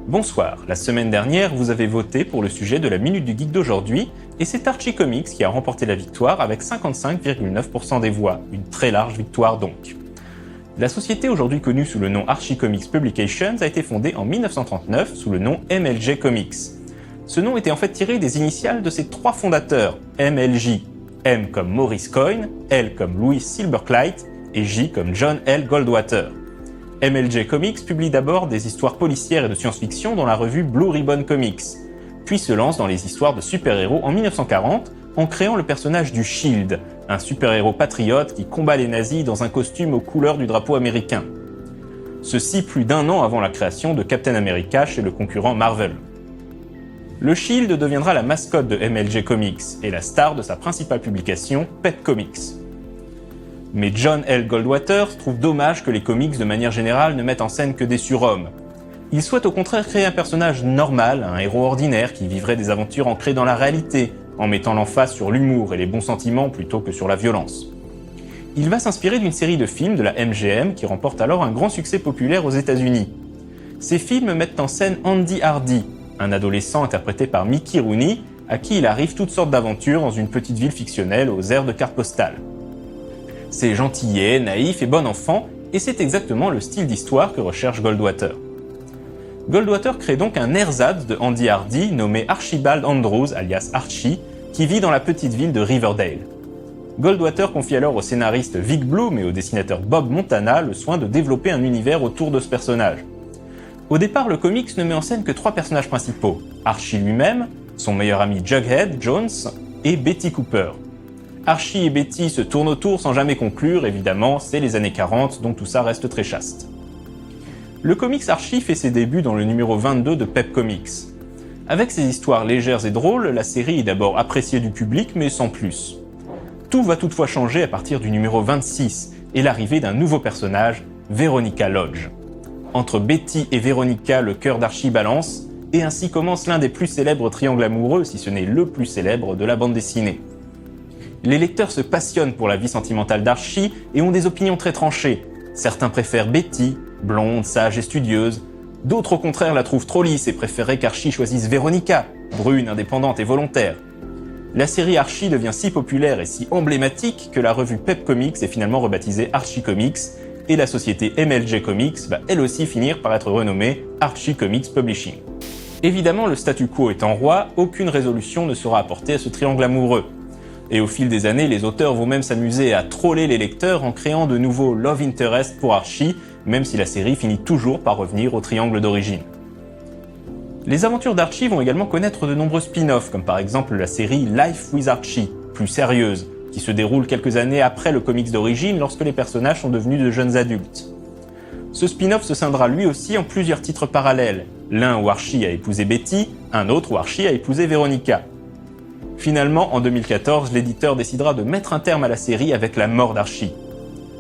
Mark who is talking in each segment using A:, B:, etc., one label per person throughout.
A: Bonsoir, la semaine dernière, vous avez voté pour le sujet de la Minute du Geek d'aujourd'hui, et c'est Archie Comics qui a remporté la victoire avec 55,9% des voix, une très large victoire donc. La société aujourd'hui connue sous le nom Archie Comics Publications a été fondée en 1939 sous le nom MLJ Comics. Ce nom était en fait tiré des initiales de ses trois fondateurs, MLJ, M comme Maurice Coyne, L comme Louis Silberkleit et J comme John L. Goldwater. MLJ Comics publie d'abord des histoires policières et de science-fiction dans la revue Blue Ribbon Comics, puis se lance dans les histoires de super-héros en 1940 en créant le personnage du Shield, un super-héros patriote qui combat les nazis dans un costume aux couleurs du drapeau américain. Ceci plus d'1 an avant la création de Captain America chez le concurrent Marvel. Le Shield deviendra la mascotte de MLJ Comics et la star de sa principale publication, Pep Comics. Mais John L. Goldwater trouve dommage que les comics de manière générale ne mettent en scène que des surhommes. Il souhaite au contraire créer un personnage normal, un héros ordinaire qui vivrait des aventures ancrées dans la réalité, en mettant l'emphase sur l'humour et les bons sentiments plutôt que sur la violence. Il va s'inspirer d'une série de films de la MGM qui remporte alors un grand succès populaire aux États-Unis. Ces films mettent en scène Andy Hardy, un adolescent interprété par Mickey Rooney, à qui il arrive toutes sortes d'aventures dans une petite ville fictionnelle aux airs de cartes postales. C'est gentillet, naïf et bon enfant, et c'est exactement le style d'histoire que recherche Goldwater. Goldwater crée donc un ersatz de Andy Hardy nommé Archibald Andrews, alias Archie, qui vit dans la petite ville de Riverdale. Goldwater confie alors au scénariste Vic Bloom et au dessinateur Bob Montana le soin de développer un univers autour de ce personnage. Au départ, le comics ne met en scène que 3 personnages principaux, Archie lui-même, son meilleur ami Jughead Jones et Betty Cooper. Archie et Betty se tournent autour sans jamais conclure, évidemment, c'est les années 40, donc tout ça reste très chaste. Le comics Archie fait ses débuts dans le numéro 22 de Pep Comics. Avec ses histoires légères et drôles, la série est d'abord appréciée du public, mais sans plus. Tout va toutefois changer à partir du numéro 26, et l'arrivée d'un nouveau personnage, Veronica Lodge. Entre Betty et Veronica, le cœur d'Archie balance, et ainsi commence l'un des plus célèbres triangles amoureux, si ce n'est le plus célèbre de la bande dessinée. Les lecteurs se passionnent pour la vie sentimentale d'Archie et ont des opinions très tranchées. Certains préfèrent Betty, blonde, sage et studieuse. D'autres au contraire la trouvent trop lisse et préféraient qu'Archie choisisse Veronica, brune, indépendante et volontaire. La série Archie devient si populaire et si emblématique que la revue Pep Comics est finalement rebaptisée Archie Comics et la société MLJ Comics va elle aussi finir par être renommée Archie Comics Publishing. Évidemment, le statu quo étant roi, aucune résolution ne sera apportée à ce triangle amoureux. Et au fil des années, les auteurs vont même s'amuser à troller les lecteurs en créant de nouveaux love interest pour Archie, même si la série finit toujours par revenir au triangle d'origine. Les aventures d'Archie vont également connaître de nombreux spin-offs, comme par exemple la série Life with Archie, plus sérieuse, qui se déroule quelques années après le comics d'origine lorsque les personnages sont devenus de jeunes adultes. Ce spin-off se scindra lui aussi en plusieurs titres parallèles, l'un où Archie a épousé Betty, un autre où Archie a épousé Veronica. Finalement, en 2014, l'éditeur décidera de mettre un terme à la série avec la mort d'Archie.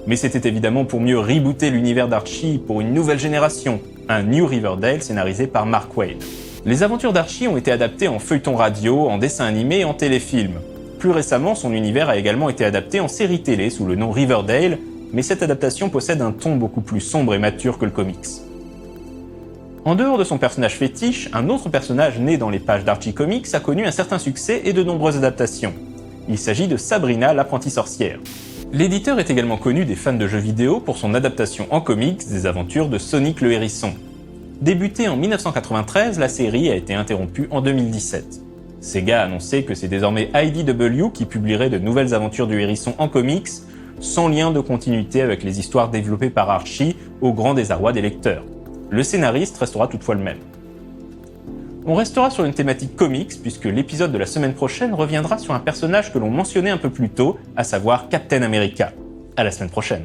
A: Mais c'était évidemment pour mieux rebooter l'univers d'Archie pour une nouvelle génération, un New Riverdale scénarisé par Mark Waid. Les aventures d'Archie ont été adaptées en feuilleton radio, en dessin animé et en téléfilm. Plus récemment, son univers a également été adapté en série télé sous le nom Riverdale, mais cette adaptation possède un ton beaucoup plus sombre et mature que le comics. En dehors de son personnage fétiche, un autre personnage né dans les pages d'Archie Comics a connu un certain succès et de nombreuses adaptations. Il s'agit de Sabrina l'apprentie sorcière. L'éditeur est également connu des fans de jeux vidéo pour son adaptation en comics des aventures de Sonic le Hérisson. Débutée en 1993, la série a été interrompue en 2017. Sega a annoncé que c'est désormais IDW qui publierait de nouvelles aventures du Hérisson en comics, sans lien de continuité avec les histoires développées par Archie, au grand désarroi des lecteurs. Le scénariste restera toutefois le même. On restera sur une thématique comics puisque l'épisode de la semaine prochaine reviendra sur un personnage que l'on mentionnait un peu plus tôt, à savoir Captain America. À la semaine prochaine.